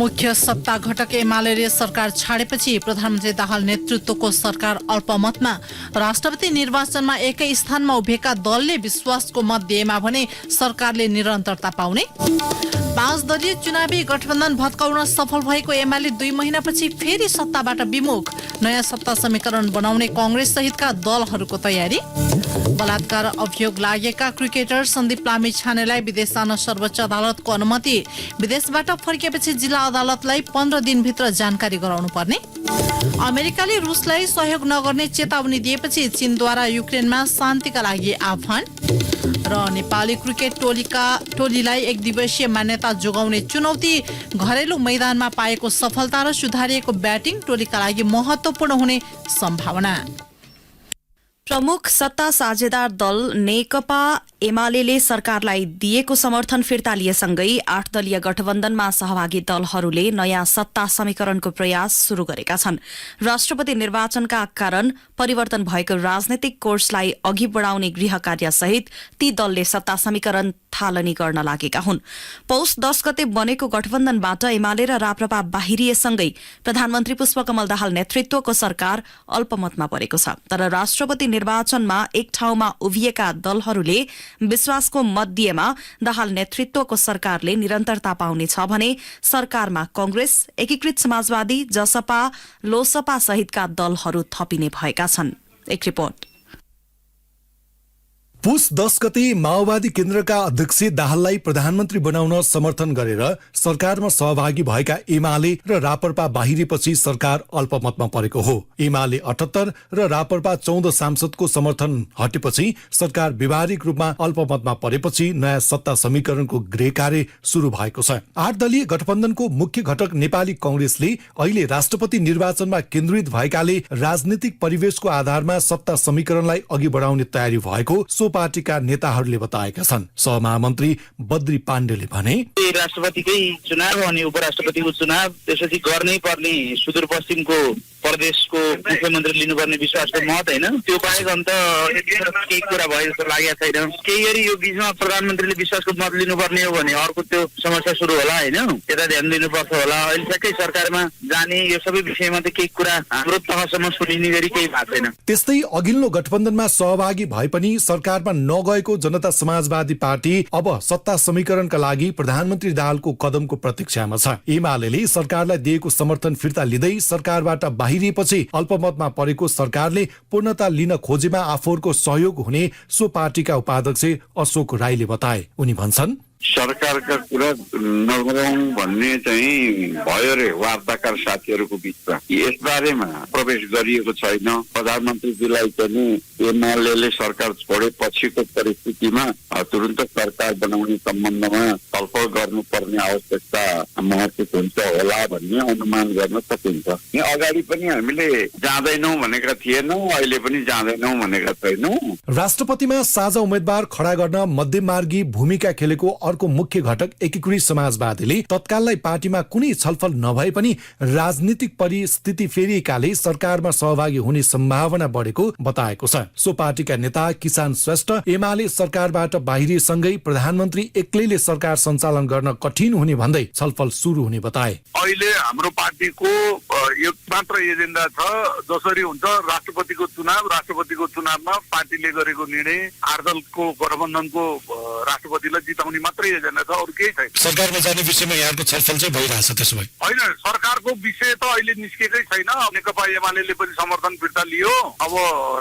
मुख्य सत्ता घटक एमाले सरकार छाडेपछि प्रधानमन्त्री दाहाल नेतृत्वको सरकार अल्पमतमा। राष्ट्रपति निर्वाचनमा एकै स्थानमा उभिएका दलले विश्वासको मत दिएमा भने सरकारले निरन्तरता पाउने। 5 दलीय चुनावी गठबन्धन भत्काउन सफल भएको एमाले 2 महिनापछि फेरि सत्ताबाट विमुख। नयाँ सत्ता समीकरण बनाउने कांग्रेस सहितका दलहरूको तयारी। बलात्कार अभियोग लागेका क्रिकेटर सन्दीप लामिछानेलाई विदेश जान सर्वोच्च अदालतको अनुमति। विदेशबाट फर्किएपछि जिल्ला अदालतलाई 15 दिनभित्र जानकारी गराउनु पर्ने। अमेरिकाले रुसलाई सहयोग नगर्ने चेतावनी दिएपछि चीनद्वारा युक्रेनमा शान्तिका लागि आह्वान। र नेपाली क्रिकेट टोलीलाई एक दिवसीय मान्यता जोगाउने चुनौती। घरेलु मैदानमा पाएको सफलता र सुधारिएको ब्याटिङ टोलीका लागि महत्त्वपूर्ण हुने सम्भावना। प्रमुख सत्ता साझेदार दल नेकपा एमाले सरकारलाई दिएको समर्थन फिर्ता लिएसँगै 8 दलीय गठबन्धनमा सहभागी दलहरूले नयाँ सत्ता समीकरणको प्रयास शुरू गरेका छन्। राष्ट्रपति निर्वाचनका कारण परिवर्तन भएको राजनैतिक कोर्सलाई अघि बढाउने गृह कार्यसहित ती दलले सत्ता समीकरण थालनी गर्न लागेका हुन्। पौष 10 गते बनेको गठबन्धनबाट एमाले र राप्रपा बाहिरिएसँगै प्रधानमन्त्री पुष्पकमल दाहाल नेतृत्वको सरकार अल्पमतमा परेको छ। तर राष्ट्रपति निर्वाचनमा एक ठाउँमा उभिएका दलहरूले विश्वासको मत दिएमा दाहाल नेतृत्वको सरकारले निरन्तरता पाउनेछ भने सरकारमा कांग्रेस, एकीकृत समाजवादी, जसपा, लोसपा सहितका दलहरू थपिने भएका छन्। एक रिपोर्ट। पुष 10 गते माओवादी केन्द्रका अध्यक्ष दाहाललाई प्रधानमन्त्री बनाउन समर्थन गरेर सरकारमा सहभागी भएका एमाले र रापरपा बाहिरिएपछि सरकार अल्पमतमा परेको हो। एमाले 78 र रापरपा 14 सांसदको समर्थन हटेपछि सरकार व्यावहारिक रूपमा अल्पमतमा परेपछि नयाँ सत्ता समीकरणको गृह कार्य शुरू भएको छ। 8 दलीय गठबन्धनको मुख्य घटक नेपाली कांग्रेसले अहिले राष्ट्रपति निर्वाचनमा केन्द्रित भएकाले राजनीतिक परिवेशको आधारमा सत्ता समीकरणलाई अघि बढाउने तयारी भएको पार्टीका नेताहरूले बताएका छन्। सहमहामन्त्री बद्री पाण्डेले भने राष्ट्रपतिकै चुनाव अनि उपराष्ट्रपतिको चुनाव त्यसपछि गर्नै पर्ने सुदूरपश्चिमको प्रदेशको मुख्यमन्त्री लिनुपर्ने विश्वासको मत होइन, त्यो बाहेक अन्त केही कुरा भयो जस्तो लागेको छैन। केही गरी यो बीचमा प्रधानमन्त्रीले विश्वासको मत लिनुपर्ने हो भने अर्को त्यो समस्या सुरु होला होइन, त्यता ध्यान दिनुपर्छ होला। अहिले ठ्याक्कै सरकारमा जाने यो सबै विषयमा त केही कुरा हाम्रो तहसम्म सुनिने गरी केही भएको छैन। त्यस्तै अघिल्लो गठबन्धनमा सहभागी भए पनि सरकारमा नगएको जनता समाजवादी पार्टी अब सत्ता समीकरणका लागि प्रधानमन्त्री दाहालको कदमको प्रतीक्षामा छ। एमाले सरकारलाई दिएको समर्थन फिर्ता लिँदै सरकारबाट बाहिरिएपछि अल्पमतमा परेको सरकारले पूर्णता लिन खोजेमा आफूहरूको सहयोग हुने सो पार्टीका उपाध्यक्ष अशोक राईले बताए। उनी भन्छन् सरकारका कुरा नगरौं भन्ने चाहिँ भयो रे वार्ताकार साथीहरूको बिचमा। यस बारेमा प्रवेश गरिएको छैन। प्रधानमन्त्रीजीलाई पनि एमाले सरकार छोडेपछिको परिस्थितिमा तुरन्त सरकार बनाउने सम्बन्धमा छलफल गर्नुपर्ने आवश्यकता महत्त्व हुन्छ होला भन्ने अनुमान गर्न सकिन्छ। अगाडि पनि हामीले जाँदैनौँ भनेका थिएनौँ, अहिले पनि जाँदैनौँ भनेका छैनौँ। राष्ट्रपतिमा साझा उम्मेद्वार खडा गर्न मध्यमार्गी भूमिका खेलेको अर्को मुख्य घटक एकीकृत समाजवादीले तत्काललाई पार्टीमा कुनै छलफल नभए पनि राजनीतिक परिस्थिति फेरिएकाले सरकारमा सहभागी हुने सम्भावना बढेको बताएको छ। सो पार्टीका नेता किसान श्रेष्ठ एमाले सरकारबाट बाहिरिएसँगै प्रधानमन्त्री एक्लैले सरकार सञ्चालन गर्न कठिन हुने भन्दै छलफल सुरु हुने बताए। अहिले हाम्रो पार्टीको एक मात्र एजेन्डा छ, जसरी हुन्छ राष्ट्रपतिको चुनावमा पार्टीले गरेको निर्णय 8 दलको गठबन्धनको राष्ट्रपतिलाई जिताउने मात्रै एजेन्डा छ, अरू केही छैन। सरकारमा जाने विषयमा यहाँको छलफल चाहिँ भइरहेछ त्यसो भए? होइन, सरकारको विषय त अहिले निस्केकै छैन। नेकपा एमाले पनि समर्थन फिर्ता लियो, अब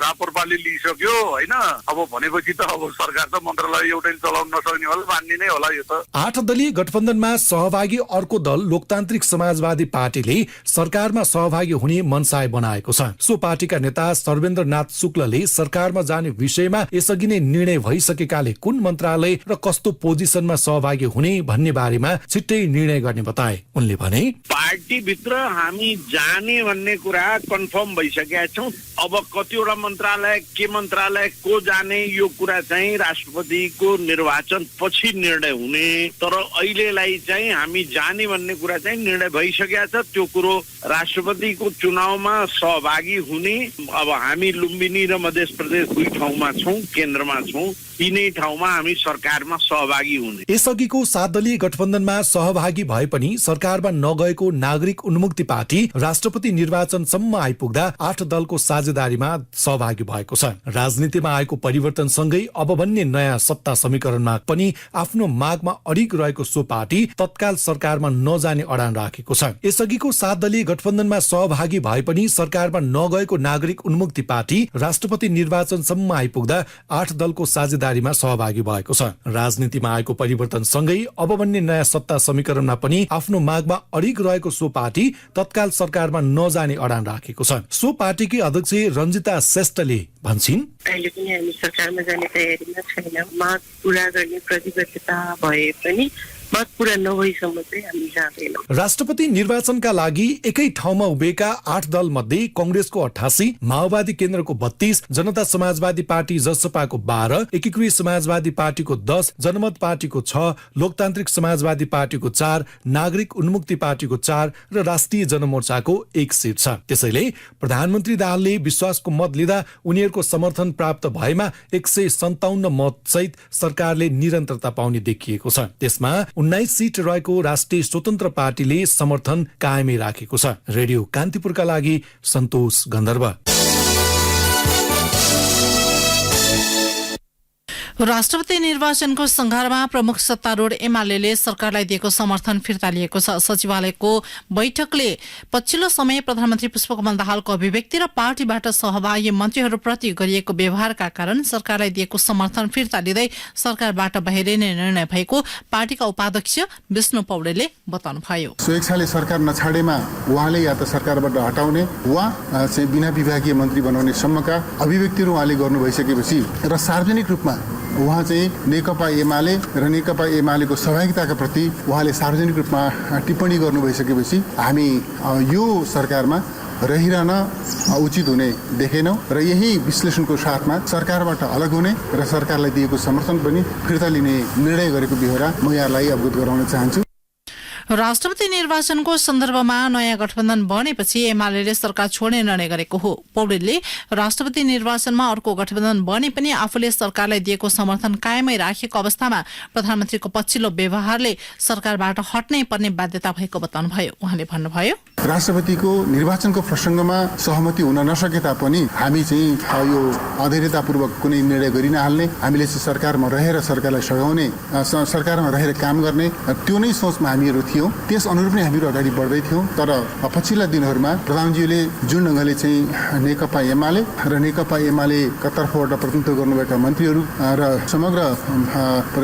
रापरपाले लिइसक्यो होइन। अब भनेपछि त अब सरकार त मन्त्रालय एउटै चलाउन नसक्ने होला, मान्ने नै होला यो त। 8 दलीय गठबन्धनमा सहभागी अर्को दल लोकतान्त्रिक समाजवादी पार्टीले सरकारमा सहभागी हुने मनसाय बनाएको छ। सो पार्टीका नेता सर्वेन्द्रनाथ शुक्लले सरकारमा जाने विषयमा यसअघि नै निर्णय भइसकेकाले कुन मन्त्रालय र कस्तो पोजिसनमा सहभागी हुने भन्ने बारेमा छिट्टै निर्णय गर्ने बताए। उनले भने पार्टीभित्र हामी जाने भन्ने कुरा कन्फर्म भइसकेका छौँ। अब कतिवटा मन्त्रालय को जाने यो कुरा चाहिँ राष्ट्रपतिको निर्वाचन पछि निर्णय हुने, तर अहिलेलाई चाहिँ हामी जाने भन्ने कुरा चाहिँ निर्णय भइसकेका छ। त्यो कुरो राष्ट्रपतिको चुनावमा सहभागी हुने, अब हामी लुम्बिनी र मध्य प्रदेश 2 ठाउँमा छौँ, केन्द्रमा छौँ। तीनै ठाउँमा हामी सरकारमा सहभागी हुने। यसअघिको 7 दलीय गठबन्धनमा सहभागी भए पनि सरकारमा नगएको नागरिक उन्मुक्ति पार्टी राष्ट्रपति निर्वाचनसम्म आइपुग्दा 8 दलको साझेदारीमा सहभागी भएको छ। राजनीतिमा आएको परिवर्तनसँगै अब बन्ने नयाँ सत्ता समीकरणमा पनि आफ्नो मागमा अडिग रहेको सो पार्टी तत्काल सरकारमा नजाने अडान राखेको छ। यसअघिको 7 दलीय गठबन्धनमा सहभागी भए पनि सरकारमा नगएको नागरिक उन्मुक्ति पार्टी राष्ट्रपति निर्वाचनसम्म आइपुग्दा 8 दलको साझेदारीमा सहभागी भएको छ। राजनीतिमा आएको परिवर्तनसँगै अब बन्ने नयाँ सत्ता समीकरणमा पनि आफ्नो मागमा अडिग रहेको सो पार्टी तत्काल सरकारमा नजाने अडान राखेको छ। सो पार्टीकी अध्यक्ष रञ्जिता श्रेष्ठले भन्छिन्, अहिले पनि हामी सरकारमा जाने तयारीमा छैनौँ। माग पूरा गर्ने प्रतिबद्धता भए पनि माग पूरा नभएसम्म चाहिँ हामी जाँदैनौँ। राष्ट्रपति निर्वाचनका लागि एकै ठाउँमा उभिएका 8 दल मध्ये कंग्रेसको 88, माओवादी केन्द्रको 32, जनता समाजवादी पार्टी जसपाको 12, एकीकृत समाजवादी पार्टीको 10, जनमत पार्टीको 6, लोकतान्त्रिक समाजवादी पार्टीको 4, नागरिक उन्मुक्ति पार्टीको 4 र राष्ट्रिय जनमोर्चाको 1 सिट छ। त्यसैले प्रधानमन्त्री दाहालले विश्वासको मत लिँदा उनीहरूको समर्थन प्राप्त भएमा 157 मत सहित सरकारले निरन्तरता पाउने देखिएको छ। त्यसमा 19 सीट रहेको राष्ट्रिय स्वतन्त्र पार्टीले समर्थन कायमै राखेको छ। रेडियो कान्तिपुरका लागि सन्तोष गन्धर्व। राष्ट्रपति निर्वाचनको संघारमा प्रमुख सत्तारूढ एमाले सरकारलाई दिएको समर्थन फिर्ता लिएको छ। सचिवालयको बैठकले पछिल्लो समय प्रधानमन्त्री पुष्पकमल दाहालको अभिव्यक्ति र पार्टीबाट सहभागी मन्त्रीहरूप्रति गरिएको व्यवहारका कारण सरकारलाई दिएको समर्थन फिर्ता लिँदै सरकारबाट बाहिरिने निर्णय भएको पार्टीका उपाध्यक्ष विष्णु पौडेलले बताउनुभयो। स्वेच्छाले सरकार नछाडेमा उहाँले या त सरकारबाट हटाउने वा चाहिँ बिना विभागीय मन्त्री बनाउने सम्मका अभिव्यक्तिहरू उहाँले गर्नु भइसकेपछि र सार्वजनिक रूपमा उहाँ चाहिँ नेकपा एमाले र नेकपा एमालेको सहभागिताका प्रति उहाँले सार्वजनिक रूपमा टिप्पणी गर्नु भइसकेपछि हामी यो सरकारमा रहिरहन उचित हुने देखेनौँ र यही विश्लेषणको साथमा सरकारबाट अलग हुने र सरकारलाई दिएको समर्थन पनि फिर्ता लिने निर्णय गरेको बेहोरा म यहाँलाई अवगत गराउन चाहन्छु। राष्ट्रपति निर्वाचनको सन्दर्भमा नयाँ गठबन्धन बनेपछि एमाले सरकार छोड्ने निर्णय गरेको हो। पौडेलले राष्ट्रपति निर्वाचनमा अर्को गठबन्धन बने पनि आफूले सरकारलाई दिएको समर्थन कायमै राखेको अवस्थामा प्रधानमन्त्रीको पछिल्लो व्यवहारले सरकारबाट हट्नै पर्ने बाध्यता भएको बताउनुभयो। उहाँले भन्नुभयो, राष्ट्रपतिको निर्वाचनको प्रसङ्गमा सहमति हुन नसके तापनि हामी चाहिँ यो अधैर्यतापूर्वक कुनै निर्णय गरिनहाल्ने, हामीले चाहिँ सरकारमा रहेर सरकारलाई सघाउने, सरकारमा रहेर काम गर्ने त्यो नै सोचमा हामीहरू थियौँ। त्यस अनुरूप नै हामीहरू अगाडि बढ्दै थियौँ। तर पछिल्ला दिनहरूमा प्रधानमन्त्रीले जुन ढङ्गले चाहिँ नेकपा एमाले र नेकपा एमालेका तर्फबाट प्रतिनिधित्व गर्नुभएका मन्त्रीहरू र समग्र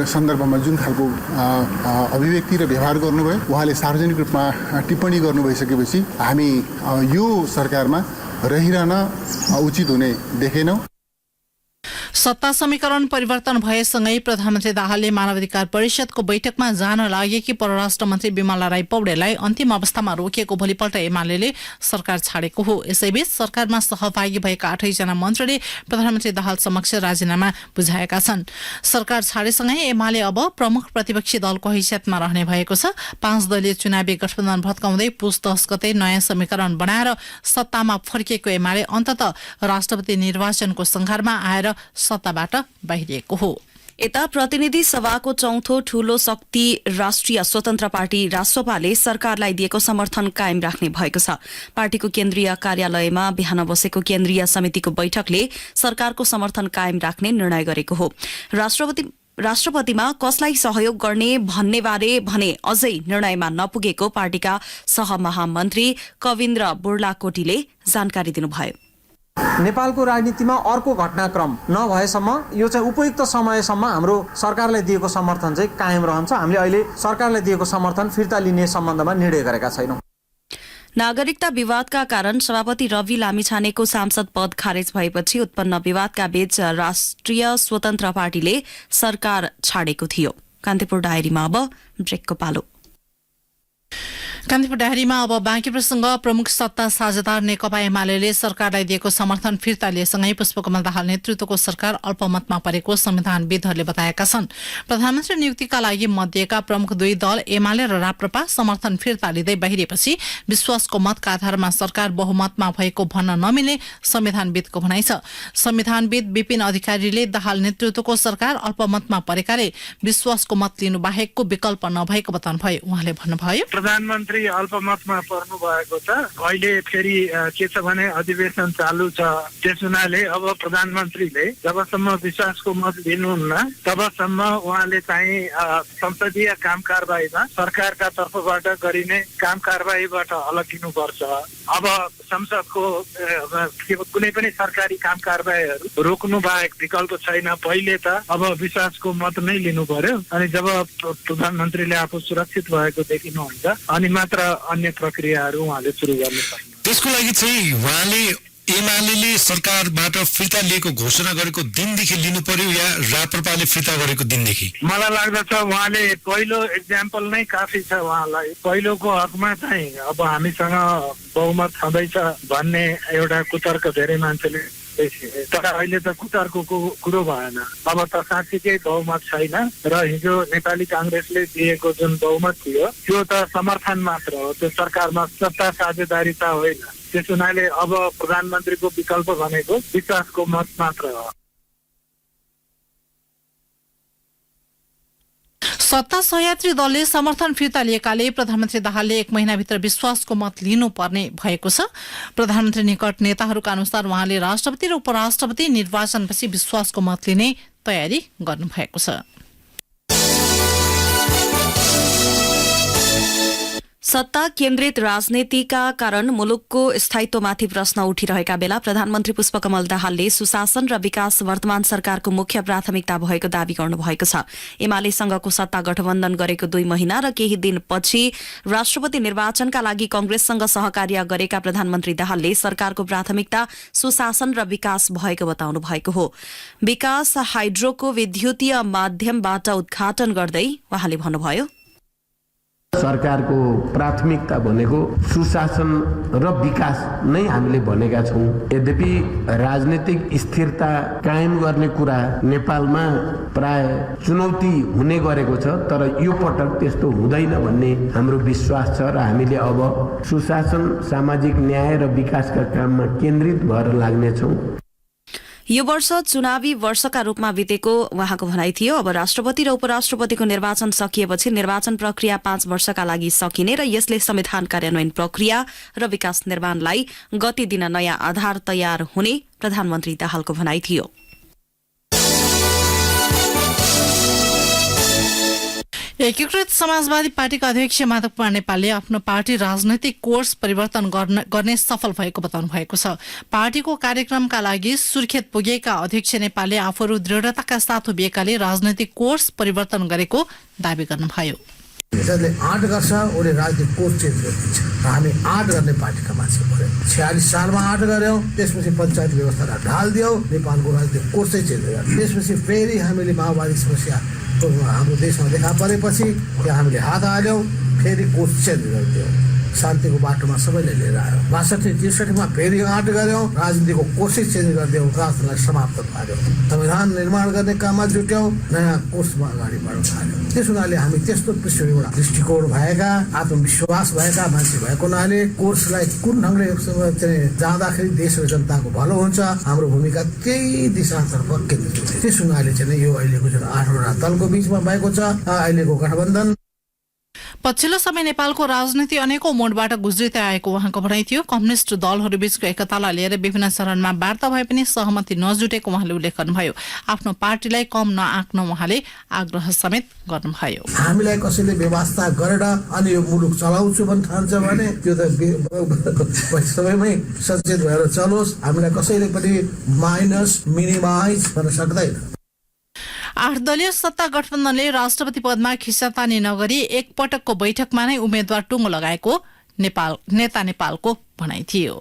सन्दर्भमा जुन खालको अभिव्यक्ति र व्यवहार गर्नुभयो, उहाँले सार्वजनिक रूपमा टिप्पणी गर्नु भइसकेपछि हामी यो सरकारमा रहिरहन उचित हुने देखेनौँ। सत्ता समीकरण परिवर्तन भएसँगै प्रधानमन्त्री दाहालले मानवाधिकार परिषदको बैठकमा जान लागेकी परराष्ट्र मन्त्री विमला राई पौडेललाई अन्तिम अवस्थामा रोकिएको भोलिपल्ट एमाले सरकार छाडेको हो। यसैबीच सरकारमा सहभागी भएका 8 जना मन्त्रीले प्रधानमन्त्री दाहाल समक्ष राजीनामा बुझाएका छन्। सरकार छाडेसँगै एमाले अब प्रमुख प्रतिपक्षी दलको हैसियतमा रहने भएको छ। 5 दलीय चुनावी गठबन्धन भत्काउँदै पुस 10 गते नयाँ समीकरण बनाएर सत्तामा फर्किएको एमाले अन्ततः राष्ट्रपति निर्वाचनको संघारमा आएर सत्ताबाट बाहिरिएको हो। यता प्रतिनिधि सभाको चौथो ठूलो शक्ति राष्ट्रिय स्वतन्त्र पार्टी रासपाले सरकारलाई दिएको समर्थन कायम राख्ने भएको छ। पार्टीको केन्द्रीय कार्यालयमा बिहान बसेको केन्द्रीय समितिको बैठकले सरकारको समर्थन कायम राख्ने निर्णय गरेको हो। राष्ट्रपतिमा कसलाई सहयोग गर्ने भन्नेबारे भने अझै निर्णयमा नपुगेको पार्टीका सहमहामन्त्री कविन्द्र बुर्लाकोटीले जानकारी दिनुभयो। नेपालको राजनीतिमा अर्को घटनाक्रम नभएसम्म यो चाहिँ उपयुक्त समयसम्म हाम्रो सरकारलाई दिएको समर्थन चाहिँ कायम रहन्छ। हामीले अहिले सरकारलाई दिएको समर्थन फिर्ता लिने सम्बन्धमा निर्णय गरेका छैनौँ। नागरिकता विवादका कारण सभापति रवि लामिछानेको सांसद पद खारेज भएपछि उत्पन्न विवादका बीच राष्ट्रिय स्वतन्त्र पार्टीले सरकार छाडेको थियो। कान्तिपुर डायरीमा अब ब्रेकको पालो। कान्तिपुर डायरीमा अब बाँकी प्रसंग। प्रमुख सत्ता साझेदार नेकपा एमाले सरकारलाई दिएको समर्थन फिर्ता लिएसँगै पुष्पकमल दाहाल नेतृत्वको सरकार अल्पमतमा परेको संविधानविदहरूले बताएका छन्। प्रधानमन्त्री नियुक्तिका लागि मत दिएका प्रमुख दुई दल एमाले र राप्रपा समर्थन फिर्ता लिँदै बाहिरिएपछि विश्वासको मतका आधारमा सरकार बहुमतमा भएको भन्न नमिल्ने संविधानविदको भनाइ छ। संविधानविद विपिन अधिकारीले दाहाल नेतृत्वको सरकार अल्पमतमा परेकाले विश्वासको मत लिनु बाहेकको विकल्प नभएको बताउनुभयो। उहाँले भन्नुभयो, प्रधानमन्त्री अल्पमतमा पर्नु भएको छ। अहिले फेरि के छ भने अधिवेशन चालु छ। त्यस हुनाले अब प्रधानमन्त्रीले जबसम्म विश्वासको मत लिनुहुन्न तबसम्म उहाँले चाहिँ संसदीय काम कारबाहीमा सरकारका तर्फबाट गरिने काम कारबाहीबाट अलगिनुपर्छ। अब संसदको कुनै पनि सरकारी काम कारबाहीहरू रोक्नु बाहेक विकल्प छैन। पहिले त अब विश्वासको मत नै लिनु पर्यो, अनि जब प्रधानमन्त्रीले आफू सुरक्षित भएको देखिनुहुन्छ अनि मात्र अन्य प्रक्रियाहरू उहाँले सुरु गर्न सक्नुहुन्छ। त्यसको लागि चाहिँ उहाँले एमाले सरकारबाट फिर्ता लिएको घोषणा गरेको दिनदेखि लिनु पर्यो या राप्रपाले फिर्ता गरेको दिनदेखि? मलाई लाग्दछ उहाँले पहिलो एक्जाम्पल नै काफी छ। उहाँलाई पहिलोको हकमा चाहिँ अब हामीसँग बहुमत छँदैछ भन्ने एउटा कुतर्क धेरै मान्छेले, तर अहिले त कुतर्कको कुरो भएन। अब त साँच्चीकै बहुमत छैन र हिजो नेपाली कांग्रेसले दिएको जुन बहुमत थियो त्यो त समर्थन मात्र हो, त्यो सरकारमा सत्ता साझेदारीता होइन। त्यस हुनाले अब प्रधानमन्त्रीको विकल्प भनेको विश्वासको मत मात्र हो। सत्ता सहयात्री दलले समर्थन फिर्ता लिएकाले प्रधानमन्त्री दाहालले 1 महिनाभित्र विश्वासको मत लिनुपर्ने भएको छ। प्रधानमन्त्री निकट नेताहरूका अनुसार उहाँले राष्ट्रपति र उपराष्ट्रपति निर्वाचनपछि विश्वासको मत लिने तयारी गर्नुभएको छ। सत्ता केन्द्रित राजनीतिका कारण मुलुकको स्थायित्वमाथि प्रश्न उठिरहेका बेला प्रधानमन्त्री पुष्पकमल दाहालले सुशासन र विकास वर्तमान सरकारको मुख्य प्राथमिकता भएको दावी गर्नुभएको छ। एमालेसँगको सत्ता गठबन्धन गरेको 2 महिना र केही दिनपछि राष्ट्रपति निर्वाचनका लागि कांग्रेससँग सहकार्य गरेका प्रधानमन्त्री दाहालले सरकारको प्राथमिकता सुशासन र विकास भएको बताउनु भएको हो। विकास हाइड्रोको विद्युतीय माध्यमबाट उद्घाटन गर्दै उहाँले भन्नुभयो, सरकारको प्राथमिकता भनेको सुशासन र विकास नै हामीले भनेका छौं। यद्यपि राजनीतिक स्थिरता कायम गर्ने कुरा नेपालमा प्राय चुनौती हुने गरेको छ, तर यो पटक त्यस्तो हुँदैन भन्ने हाम्रो विश्वास छ र हामीले अब सुशासन, सामाजिक न्याय र विकासका काममा केन्द्रित भएर लाग्नेछौं। यो वर्ष चुनावी वर्षका रूपमा बितेको उहाँको भनाइ थियो। अब राष्ट्रपति र उपराष्ट्रपतिको निर्वाचन सकिएपछि निर्वाचन प्रक्रिया 5 वर्षका लागि सकिने र यसले संविधान कार्यान्वयन प्रक्रिया र विकास निर्माणलाई गति दिन नयाँ आधार तयार हुने प्रधानमन्त्री दाहालको भनाइ थियो। एकीकृत समाजवादी पार्टीका अध्यक्ष माधव कुमार नेपालले आफ्नो पार्टी राजनैतिक कोर्स परिवर्तन गर्ने सफल भएको बताउनु भएको छ। पार्टीको कार्यक्रमका लागि सुर्खेत पुगेका अध्यक्ष नेपालले आफूहरू दृढताका साथ उभिएकाले राजनैतिक कोर्स परिवर्तन गरेको दावी गर्नुभयो। जसले 8 गर्छ उले राजनीतिक कोर्स चेन्ज गरिदिन्छ। हामी 8 गर्ने पार्टीका मान्छे पर्यौं। 46 सालमा 8 गर्यौं, त्यसपछि पञ्चायत व्यवस्थालाई ढाल्दियौ, नेपालको राजनीतिक कोर्सै चेन्ज गर्यो। त्यसपछि फेरि हामीले माओवादी समस्या हाम्रो देशमा देखा परेपछि त्यहाँ हामीले हात हाल्यौं, फेरि कोर्स चेन्ज गरिदियौँ। शान्तिको बाटोमा सबैले लिएर आयो। 62-63मा फेरि 8 गर्यौं, राजनीतिको कोर्सै चेन्ज गरिदियौँ, राजनीतिलाई समाप्त पार्यौँ, संविधान निर्माण गर्ने काममा जुट्यौँ, नयाँ कोर्समा अगाडि बढ्न थाल्यौँ। त्यस हुनाले हामी त्यस्तो पृष्ठभूमिबाट दृष्टिकोण भएका, आत्मविश्वास भएका मान्छे भएको हुनाले कोर्सलाई कुन ढङ्गले जाँदाखेरि देश र जनताको भलो हुन्छ, हाम्रो भूमिका त्यही दिशातर्फ केन्द्रित हुन्छ। त्यस हुनाले चाहिँ यो अहिलेको जुन 8वटा दलको बीचमा भएको छ अहिलेको गठबन्धन। पछिल्लो समय नेपालको राजनीति अनेकौं मोडबाट गुज्रिँदै आएको उहाँको भनाइ थियो। कम्युनिस्ट दलहरू बीचको एकतालाई लिएर विभिन्न चरणमा वार्ता भए पनि सहमति नजुटेको उहाँले उल्लेख गर्नुभयो। आफ्नो पार्टीलाई कम नआँक्न उहाँले आग्रह समेत गर्नुभयो। हामीलाई कसैले व्यवस्था गरेर अनि यो मुलुक चलाउँछु भन्ने ठान्छ भने त्यो त सबैमै सचेत भएर चलोस्। हामीलाई कसैले पनि माइनस मिनिमाइज गर्न सक्दैन। 8 दलीय सत्ता गठबन्धनले राष्ट्रपति पदमा खिचातानी नगरी एकपटकको बैठकमा नै उम्मेद्वार टुङ्गो लगाएको नेपालको भनाइ थियो।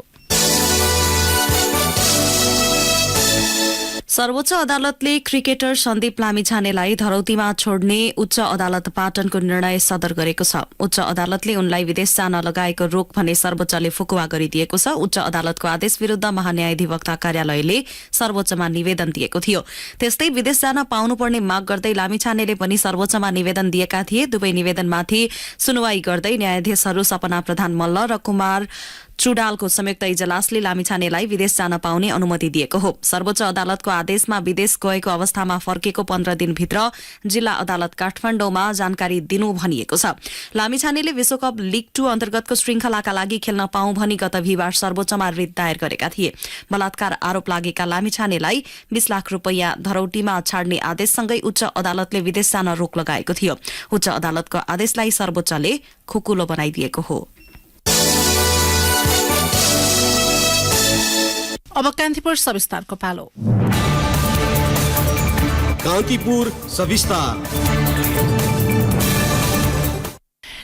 सर्वोच्च अदालतले क्रिकेटर सन्दीप लामिछानेलाई धरौतीमा छोड्ने उच्च अदालत पाटनको निर्णय सदर गरेको छ। उच्च अदालतले उनलाई विदेश जान लगाएको रोक भने सर्वोच्चले फुकुवा गरिदिएको छ। उच्च अदालतको आदेश विरूद्ध महान्यायाधिवक्ता कार्यालयले सर्वोच्चमा निवेदन दिएको थियो। त्यस्तै विदेश जान पाउनुपर्ने माग गर्दै लामिछानेले पनि सर्वोच्चमा निवेदन दिएका थिए। दुवै निवेदनमाथि सुनवाई गर्दै न्यायाधीशहरू सपना प्रधान मल्ल र कुमार चुडालको संयुक्त इजलासले लामिछानेलाई विदेश जान पाउने अनुमति दिएको हो। सर्वोच्च अदालतको आदेशमा विदेश गएको अवस्थामा फर्केको 15 दिनभित्र जिल्ला अदालत काठमाडौँमा जानकारी दिनु भनिएको छ। लामिछानेले विश्वकप लीग 2 अन्तर्गतको श्रृंखलाका लागि खेल्न पाऊँ भनी गत बिहीबार सर्वोच्चमा रिट दायर गरेका थिए। बलात्कार आरोप लागेका लामिछानेलाई 20 लाख रुपैयाँ धरौटीमा छाड्ने आदेशसँगै उच्च अदालतले विदेश जान रोक लगाएको थियो। उच्च अदालतको आदेशलाई सर्वोच्चले खुकुलो बनाइदिएको हो। अब कान्तिपुर सविस्तारको पालो। कान्तिपुर सविस्तार।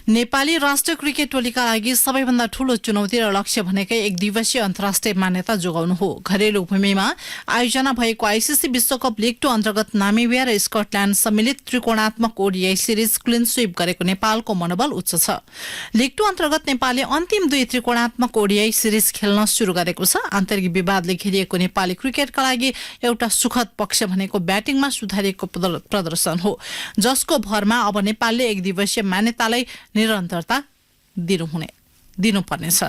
नेपाली राष्ट्रिय क्रिकेट टोलीका लागि सबैभन्दा ठूलो चुनौती र लक्ष्य भनेकै एक दिवसीय अन्तर्राष्ट्रिय मान्यता जोगाउनु हो। घरेलु भूमिमा आयोजना भएको आईसीसी विश्वकप लीग 2 अन्तर्गत नामिबिया र स्कटल्याण्ड सम्मिलित त्रिकोणात्मक ओडीआई सिरिज क्लिन स्वीप गरेको नेपालको मनोबल उच्च छ। लीग 2 अन्तर्गत नेपालले अन्तिम 2 त्रिकोणात्मक ओडीआई सिरिज खेल्न शुरू गरेको छ। आन्तरिक विवादले घेरिएको नेपाली क्रिकेटका लागि एउटा सुखद पक्ष भनेको ब्याटिङमा सुधारिएको प्रदर्शन हो, जसको भरमा अब नेपालले एक दिवसीय मान्यतालाई निरन्तरता दिनुपर्नेछ।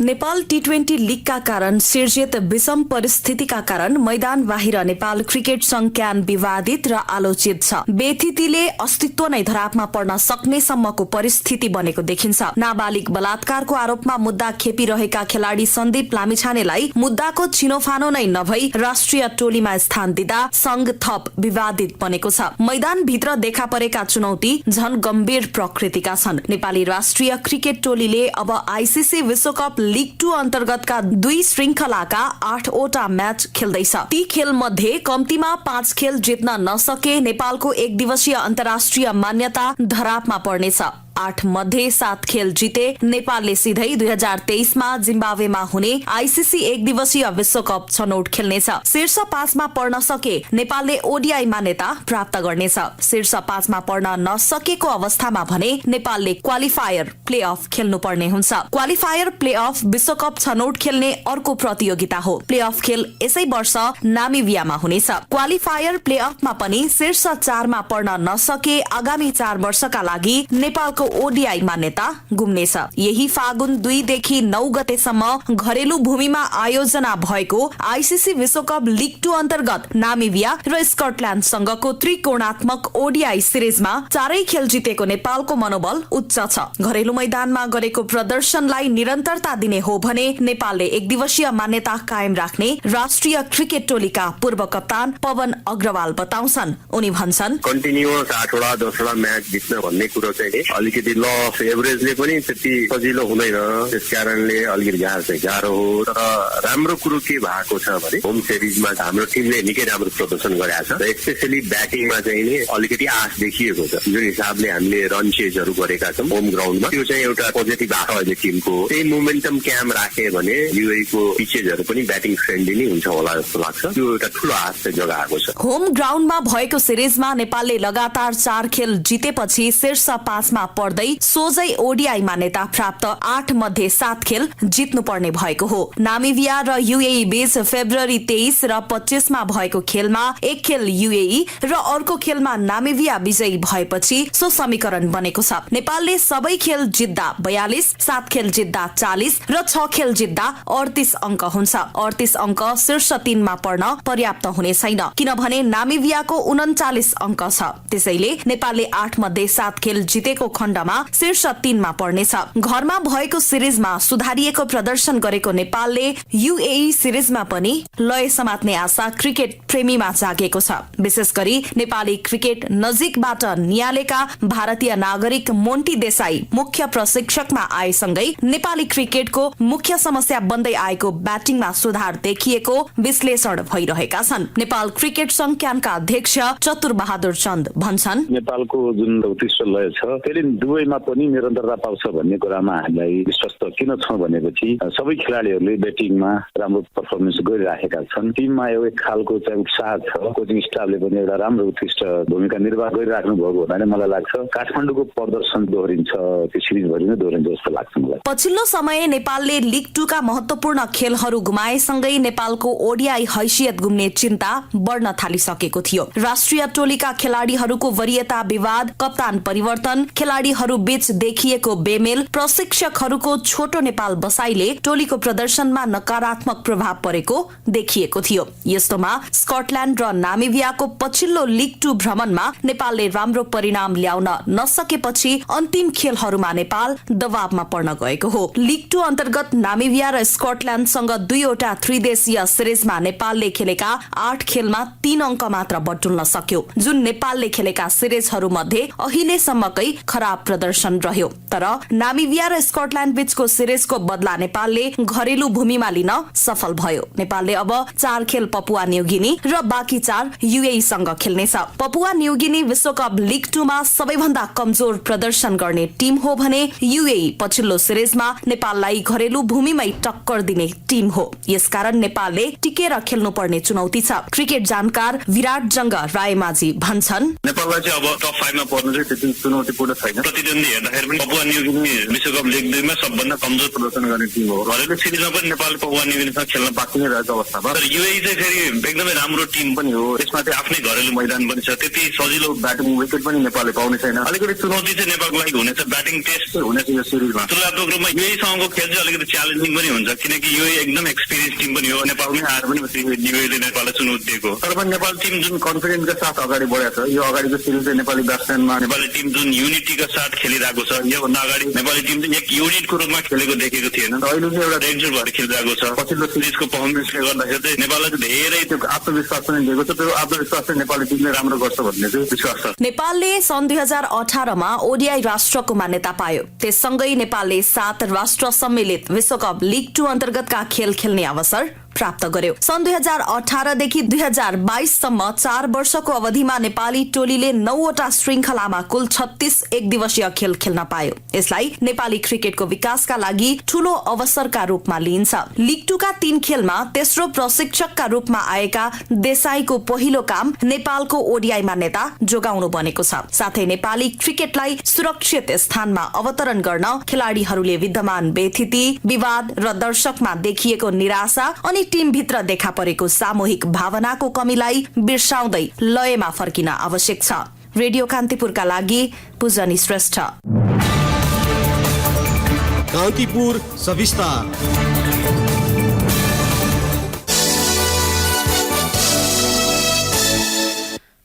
नेपाल टी20 लीगका कारण सिर्जित विषम परिस्थितिका कारण मैदान बाहिर नेपाल क्रिकेट संघ क्यान विवादित र आलोचित छ। बेथितिले अस्तित्व नै धरापमा पर्न सक्ने सम्मको परिस्थिति बनेको देखिन्छ। नाबालिग बलात्कारको आरोपमा मुद्दा खेपिरहेका खेलाडी सन्दीप लामिछानेलाई मुद्दाको छिनोफानो नै नभई राष्ट्रिय टोलीमा स्थान दिँदा संघ थप विवादित बनेको छ। मैदानभित्र देखा परेका चुनौती झन गम्भीर प्रकृतिका छन्। नेपाली राष्ट्रिय क्रिकेट टोलीले अब आईसीसी विश्वकप लीग 2 अन्तर्गतका 2 श्रृंखलाका 8वटा म्याच खेल्दैछ। ती खेल मध्ये कम्तीमा 5 खेल जित्न नसके नेपालको एक दिवसीय अन्तर्राष्ट्रिय मान्यता धरापमा पर्नेछ। 8 मध्ये 7 खेल जिते नेपालले सिधै 2023 मा जिम्बाब्वेमा हुने आईसीसी एक दिवसीय विश्वकप छनौट खेल्नेछ। शीर्ष 5 मा पर्न सके नेपालले ओडीआई मान्यता प्राप्त गर्नेछ। शीर्ष 5 मा पर्न नसकेको अवस्थामा भने नेपालले क्वालिफायर प्लेअफ खेल्नुपर्ने हुन्छ। क्वालिफायर प्लेअफ विश्वकप छनौट खेल्ने अर्को प्रतियोगिता हो। प्लेअफ खेल यसै वर्ष नामिबियामा हुनेछ। क्वालिफायर प्लेअफमा पनि शीर्ष 4 मा पर्न नसके आगामी 4 वर्षका लागि नेपालको ओडीआई मान्यता गुम्नेछ। यही फागुन 2 देखि 9 गतेसम्म घरेलु भूमिमा आयोजना भएको आईसीसी विश्वकप लीग 2 अन्तर्गत नामिबिया र स्कटल्याण्डसँगको त्रिकोणात्मक ओडीआई सिरिजमा 4 खेल जितेको नेपालको मनोबल उच्च छ। घरेलु मैदानमा गरेको प्रदर्शनलाई निरन्तरता दिने हो भने नेपालले एक दिवसीय मान्यता कायम राख्ने राष्ट्रिय क्रिकेट टोलीका पूर्व कप्तान पवन अग्रवाल बताउँछन्। उनी भन्छन्, कन्टिन्युअस 8वटा 10वटा म्याच जित्न भन्ने कुरो चाहिँ अलिकति ल अफ एभरेजले पनि त्यति सजिलो हुँदैन। त्यसकारणले अलिकति गाह्रो हो। तर राम्रो कुरो के भएको छ भने होम सिरिजमा हाम्रो टिमले निकै राम्रो प्रदर्शन गरेको छ। स्पेशली ब्याटिङमा चाहिँ नि अलिकति आश देखिएको छ। जुन हिसाबले हामीले रन चेजहरू गरेका छौँ होम ग्राउन्डमा, त्यो चाहिँ एउटा पोजिटिभ आएको अहिले टिमको। त्यही मोमेन्टम क्याम राखे भने युए को पिचेजहरू पनि ब्याटिङ फ्रेन्डली नै हुन्छ होला जस्तो लाग्छ। त्यो एउटा ठूलो आश चाहिँ जगाएको छ। होम ग्राउन्डमा भएको सिरिजमा नेपालले लगातार 4 खेल जितेपछि शीर्ष 5 मा पर्दै सोझै ओडीआई मान्यता प्राप्त 8 मध्ये 7 खेल जित्नुपर्ने भएको हो। नामिबिया र युएई बीच फेब्रुअरी 23 र 25 मा भएको खेलमा 1 खेल युएई र अर्को खेलमा नामिबिया विजयी भएपछि सो समीकरण बनेको छ। नेपालले सबै खेल जित्दा 42, 7 खेल जित्दा 40 र 6 खेल जित्दा 38 अङ्क हुन्छ। 38 अङ्क शीर्ष 3 मा पर्न पर्याप्त हुने छैन, किनभने नामिबियाको 39 अङ्क छ। त्यसैले नेपालले 8 मध्ये 7 खेल जितेको खण्डमा शीर्ष 3 मा पर्नेछ। घरमा भएको सिरिजमा सुधारिएको प्रदर्शन गरेको नेपालले युएई सिरिजमा पनि लय समात्ने आशा क्रिकेट प्रेमीमा जागेको छ। विशेष गरी नेपाली क्रिकेट नजिकबाट नियालेका भारतीय नागरिक मोन्टी देसाई मुख्य प्रशिक्षकमा आएसँगै नेपाली क्रिकेटको मुख्य समस्या बन्दै आएको ब्याटिङमा सुधार देखिएको विश्लेषण भइरहेका छन्। नेपाल क्रिकेट संघ क्यानका अध्यक्ष चतुर बहादुर चन्द भन्छन्, नेपालको जुन उत्कृष्ट लय छ त्यसले दुवैमा पनि निरन्तरता पाउँछ भन्ने कुरामा हामीलाई विश्वस्त किन छौँ भनेपछि सबै खेलाडीहरूले ब्याटिङमा राम्रो पर्फर्मेन्स गरिराखेका छन्। टिममा एक खालको चाहिँ उत्साह छ। कोचिङ स्टाफले पनि एउटा राम्रो उत्कृष्ट भूमिका निर्वाह गरिराख्नु भएको हुनाले मलाई लाग्छ काठमाडौँको प्रदर्शन दोहोरिन्छ, त्यो सिरिजभरि नै दोहोरिन्छ जस्तो लाग्छ मलाई। पछिल्लो समय नेपालले लीग 2 का महत्वपूर्ण खेलहरू गुमाएसँगै नेपालको ओडीआई हैसियत गुम्ने चिन्ता बढ्न थालिसकेको थियो। राष्ट्रिय टोलीका खेलाडीहरूको वरीयता विवाद, कप्तान परिवर्तन, खेलाडीहरू बीच देखिएको बेमेल, प्रशिक्षकहरूको छोटो नेपाल बसाइले टोलीको प्रदर्शनमा नकारात्मक प्रभाव परेको देखिएको थियो। यस्तोमा स्कटल्याण्ड र नामिबियाको पछिल्लो लीग 2 भ्रमणमा नेपालले राम्रो परिणाम ल्याउन नसकेपछि अन्तिम खेलहरूमा नेपाल दबावमा पर्न गएको हो। लीग 2 अन्तर्गत नामिबिया र स्कटल्याण्डसँग 2वटा त्रिदेशीय सिरिजमा नेपालले खेलेका 8 खेलमा 3 अङ्क मात्र बटुल्न सक्यो, जुन नेपालले खेलेका सिरिजहरू मध्ये अहिलेसम्मकै खराब प्रदर्शन रह्यो। तर नामिबिया र स्कटल्याण्ड बीचको सिरिजको बदला नेपालले घरेलु भूमिमा लिन सफल भयो। नेपालले अब 4 खेल पपुवा न्युगिनी र बाँकी 4 युएई सँग खेल्नेछ। पपुवा न्युगिनी विश्वकप लीग 2 मा सबैभन्दा कमजोर प्रदर्शन गर्ने टिम हो भने युएई पछिल्लो सिरिजमा नेपाललाई घरेलु भूमिमै टक्कर दिने टिम हो। यसकारण नेपालले टिकेर खेल्नुपर्ने चुनौती छ। क्रिकेट जानकार विराट जंग रायमाझी भन्छन्, नेपाललाई चाहिँ अब टप 5 मा पर्नु चाहिँ त्यति चुनौतीपूर्ण छैन। प्रतिद्वन्दी हेर्दाखेरि पनि पपुवा न्युगिनी विश्वकप लीग 2 मा सबभन्दा कमजोर प्रदर्शन गर्ने टिम हो। घरेलु सिरिजमा पनि नेपालले पपुवा न्युगिनीसँग खेल्न बाँकी नै रहेको अवस्थामा, तर युएई चाहिँ फेरि एकदमै राम्रो टिम पनि हो। त्यसमा चाहिँ आफ्नै घरेलु मैदान पनि छ। त्यति सजिलो ब्याटिङ विकेट पनि नेपालले पाउने छैन। अलिकति चुनौती चाहिँ नेपालको लागि हुनेछ। ब्याटिङ टेस्ट चाहिँ हुनेछ यो सिरिजमा। तुलनात्मक रूपमा युएईसँगको खेल चाहिँ अलिकति च्यालेन्जिङ पनि हुन्छ, किनकि युएई एकदम एक्सपिरियन्स टिम पनि हो। नेपालमै आएर पनि युएईले नेपाललाई चुनौती दिएको। तर पनि नेपाल टिम जुन कन्फिडेन्सका साथ अगाडि बढेको छ, यो अगाडिको सिरिज चाहिँ नेपाली ब्याट्सम्यानमा नेपाली टिम जुन युनिटीका साथ खेलिरहेको छ, योभन्दा अगाडि नेपाली टिम चाहिँ एक युनिटको रूपमा खेलेको देखेको थिएन। अहिले चाहिँ एउटा रेन्जर भएर खेलिरहेको छ। पछिल्लो सिरिजको पर्फर्मेन्सले गर्दाखेरि चाहिँ नेपाललाई चाहिँ धेरै त्यो आत्मविश्वास पनि दिएको छ। त्यो आत्मविश्वास चाहिँ नेपाली टिमले राम्रो गर्छ भन्ने चाहिँ विश्वास छ। नेपालले सन् 2018 मा ओडीआई राष्ट्रको मान्यता पायो। त्यससँगै नेपालले 7 राष्ट्र सम्मिलित विश्वकप लीग 2 अन्तर्गतका खेल खेल्ने अवसर प्राप्त गर्यो। सन् 2018 देखि 2022 सम्म 4 वर्षको अवधिमा नेपाली टोलीले 9वटा श्रृंखलामा कुल 36 एक दिवसीय खेल खेल्न पायो। यसलाई नेपाली क्रिकेटको विकासका लागि ठूलो अवसरका रूपमा लिइन्छ। लीग 2 का 3 खेलमा तेस्रो प्रशिक्षकका रूपमा आएका देसाईको पहिलो काम नेपालको ओडीआई मान्यता जोगाउनु बनेको छ। साथै नेपाली क्रिकेटलाई सुरक्षित स्थानमा अवतरण गर्न खेलाडीहरूले विद्यमान बेथिति, विवाद र दर्शकमा देखिएको निराशा अनि टिमभित्र देखा परेको सामूहिक भावनाको कमीलाई बिर्साउँदै लयमा फर्किन आवश्यक छ। रेडियो कान्तिपुरका लागि पूजनी श्रेष्ठ। कान्तिपुर सविस्तार।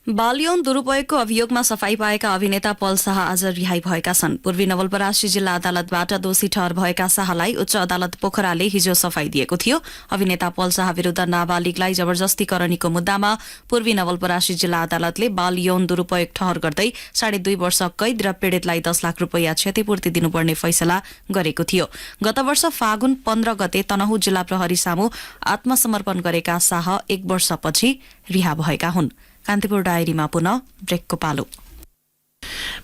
बाल यौन दुरूपयोगको अभियोगमा सफाई पाएका अभिनेता पल शाह आज रिहाई भएका छन्। पूर्वी नवलपरासी जिल्ला अदालतबाट दोषी ठहर भएका शाहलाई उच्च अदालत पोखराले हिजो सफाई दिएको थियो। अभिनेता पल शाह विरूद्ध नाबालिगलाई जबरजस्तीकरणीको मुद्दामा पूर्वी नवलपरासी जिल्ला अदालतले बाल यौन दुरूपयोग ठहर गर्दै 2.5 वर्ष कैद र पीड़ितलाई 10 लाख रुपैयाँ क्षतिपूर्ति दिनुपर्ने फैसला गरेको थियो। गत वर्ष फागुन 15 गते तनहुँ जिल्ला प्रहरी सामु आत्मसमर्पण गरेका शाह 1 वर्षपछि रिहा भएका हुन्। कान्तिपुर डायरीमा पुनः ब्रेकको पालो।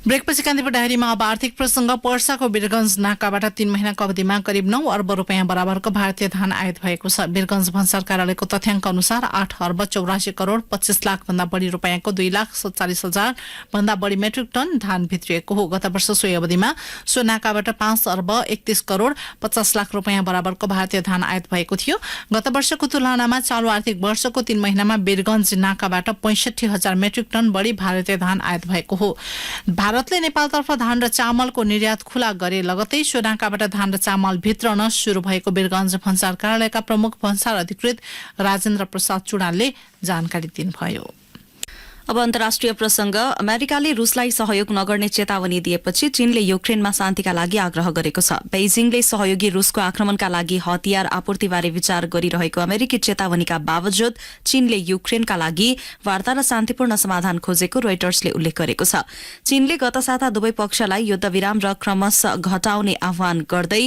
ब्रेकपछि कान्तिपुर डायरीमा अब आर्थिक प्रसंग। पर्साको वीरगंज नाकाबाट 3 महिनाको अवधिमा करिब 9 अर्ब रुपियाँ बराबरको भारतीय धान आयात भएको छ। वीरगंज भन्सार कार्यालयको तथ्याङ्क अनुसार 8 अर्ब 84 करोड़ 25 लाख भन्दा बढी रुपियाँको 2,47,000 भन्दा बढी मेट्रिक टन धान भित्रिएको हो। गत वर्ष सोही अवधिमा सो नाकाबाट 5 अर्ब 31 करोड़ 50 लाख रुपियाँ बराबरको भारतीय धान आयात भएको थियो। गत वर्षको तुलनामा चालू आर्थिक वर्षको 3 महिनामा वीरगंज नाकाबाट 65,000 मेट्रिक टन बढी भारतीय धान आयात भएको हो। भारतले नेपालतर्फ धान र चामलको निर्यात खुला गरे लगतै सो नाकाबाट धान र चामल भित्रन शुरू भएको वीरगंज भन्सार कार्यालयका प्रमुख भन्सार अधिकृत राजेन्द्र प्रसाद चुडालले जानकारी दिनुभयो। अब अन्तर्राष्ट्रिय प्रसंग। अमेरिकाले रूसलाई सहयोग नगर्ने चेतावनी दिएपछि चीनले युक्रेनमा शान्तिका लागि आग्रह गरेको छ। बेइजिङले सहयोगी रूसको आक्रमणका लागि हतियार आपूर्तिबारे विचार गरिरहेको अमेरिकी चेतावनीका बावजुद चीनले युक्रेनका लागि वार्ता र शान्तिपूर्ण समाधान खोजेको रोइटर्सले उल्लेख गरेको छ। चीनले गत साता दुवै पक्षलाई युद्धविराम र क्रमशः घटाउने आह्वान गर्दै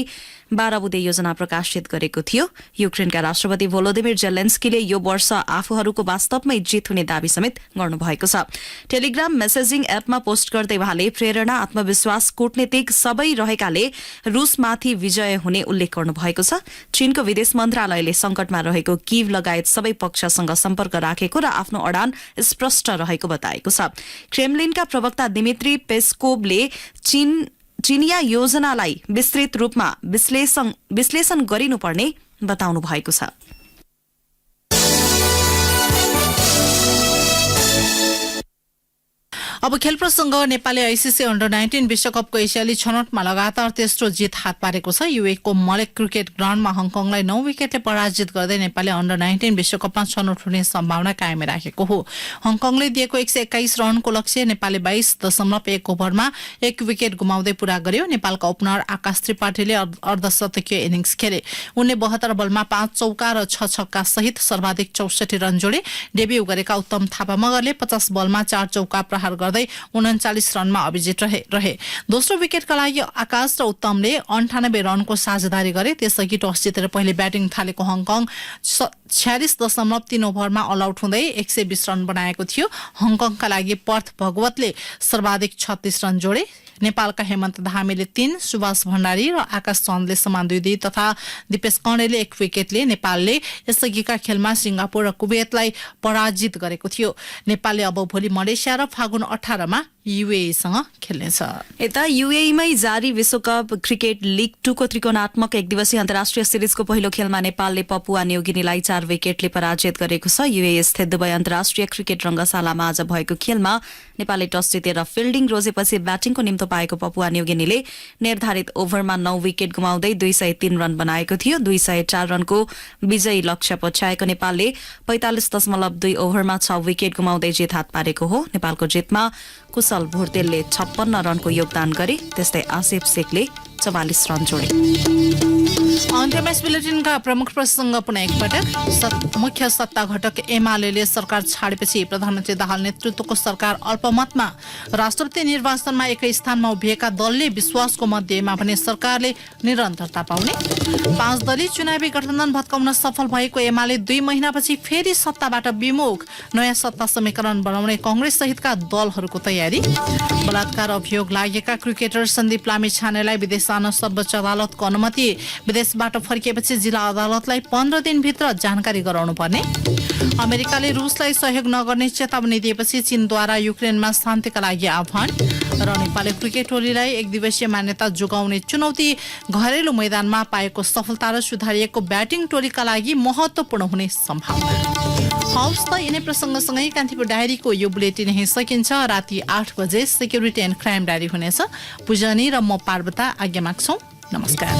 12 बुँदे योजना प्रकाशित गरेको थियो। युक्रेनका राष्ट्रपति भोलोदिमिर जेलेन्स्कीले यो वर्ष आफूहरूको वास्तवमै जित हुने दावी समेत गर्नुभयो। भएको छ। टेलिग्राम मेसेजिङ एपमा पोस्ट गर्दै उहाँले प्रेरणा, आत्मविश्वास, कूटनीतिक सबै रहेकाले रूसमाथि विजय हुने उल्लेख गर्नुभएको छ। चीनको विदेश मन्त्रालयले संकटमा रहेको कीव लगायत सबै पक्षसँग सम्पर्क राखेको र आफ्नो अडान स्पष्ट रहेको बताएको छ। क्रेमलिनका प्रवक्ता दिमित्री पेस्कोभले चीनिया योजनालाई विस्तृत रूपमा विश्लेषण गरिनुपर्ने बताउनु भएको छ। अब खेल प्रसंग नेपालले आईसीसी अन्डर-19 विश्वकपको एसियाली छनौटमा लगातार तेस्रो जित हात पारेको छ। युएको मलेक क्रिकेट ग्राउन्डमा हङकङलाई 9 विकेटले पराजित गर्दै नेपालले अन्डर-19 विश्वकपमा छनौट हुने सम्भावना कायम राखेको हो। हङकङले दिएको 121 रनको लक्ष्य नेपालले 22.1 ओभरमा 1 विकेट गुमाउँदै पूरा गर्यो। नेपालका ओपनर आकाश त्रिपाठीले अर्धशतकीय इनिङ्स खेले। उनले 72 बलमा 5 चौका र 6 छक्का सहित सर्वाधिक 64 रन जोडे। डेब्यू गरेका उत्तम थापा मगरले 50 बलमा 4 चौका प्रहार गर्दै 39 रनमा अभिजित रहे। दोस्रो विकेटका लागि आकाश र उत्तमले 98 रनको साझेदारी गरे। त्यसअघि टस जितेर पहिले ब्याटिङ थालेको हङकङ 46.3 ओभरमा अल आउट हुँदै 120 रन बनाएको थियो। हङकङका लागि पर्थ भगवतले सर्वाधिक 36 रन जोडे। नेपालका हेमन्त धामीले 3, सुभाष भण्डारी र आकाश चन्दले समान 2 तथा दिपेश कणेले 1 विकेटले नेपालले यसअघिका खेलमा सिंगापुर र कुवेतलाई पराजित गरेको थियो। नेपालले अब भोलि मलेसिया र फागुन 18 मा युएईसँग खेल्नेछ। यता युएईमै जारी विश्वकप क्रिकेट लीग 2 को त्रिकोणात्मक एक दिवसीय अन्तर्राष्ट्रिय सिरिजको पहिलो खेलमा नेपालले पपुवा न्युगिनीलाई 4 विकेटले पराजित गरेको छ। युएई स्थित दुबई अन्तर्राष्ट्रिय क्रिकेट रंगशालामा आज भएको खेलमा नेपालले टस जितेर फिल्डिङ रोजेपछि ब्याटिङको निम्तो पाएको पपुवा न्युगिनीले निर्धारित ओभरमा 9 विकेट गुमाउँदै 203 रन बनाएको थियो। 204 रनको विजयी लक्ष्य पछ्याएको नेपालले 45.2 ओभरमा 6 विकेट गुमाउँदै जित हात पारेको हो। नेपालको जितमा कुशल भुर्तेलले 56 रनको योगदान गरे। त्यस्तै आसिफ शेखले 44 रन जोडे। अन्त्यमा बुलेटिनका प्रमुख प्रसंग पुनः एकपटक। मुख्य सत्ता घटक एमाले सरकार छाडेपछि प्रधानमन्त्री दाहाल नेतृत्वको सरकार अल्पमतमा राष्ट्रपति निर्वाचनमा एकै स्थानमा उभिएका दलले विश्वासको मत दिएमा भने सरकारले निरन्तरता पाउने। 5 दलीय चुनावी गठबन्धन भत्काउन सफल भएको एमाले 2 महिनापछि फेरि सत्ताबाट विमुख। नयाँ सत्ता समीकरण बनाउने कांग्रेस सहितका दलहरूको तयारी। बलात्कार अभियोग लागेका क्रिकेटर सन्दीप लामिछानेलाई विदेश जान सर्वोच्च अदालतको अनुमति। विदेशबाट फर्किएपछि जिल्ला अदालतलाई 15 दिनभित्र जानकारी गराउनु पर्ने। अमेरिकाले रुसलाई सहयोग नगर्ने चेतावनी दिएपछि चीनद्वारा युक्रेनमा शान्तिका लागि आह्वान। र नेपाली क्रिकेट टोलीलाई एक दिवसीय मान्यता जोगाउने चुनौती। घरेलु मैदानमा पाएको सफलता र सुधारिएको ब्याटिङ टोलीका लागि महत्वपूर्ण हुने सम्भावना। हौस् त यिनै प्रसङ्गसँगै कान्तिपुर डायरीको यो बुलेटिन यही सकिन्छ। राति 8 बजे सेक्युरिटी एन्ड क्राइम डायरी हुनेछ। पूजनी र म पार्वता आज्ञा माग्छौं। नमस्कार।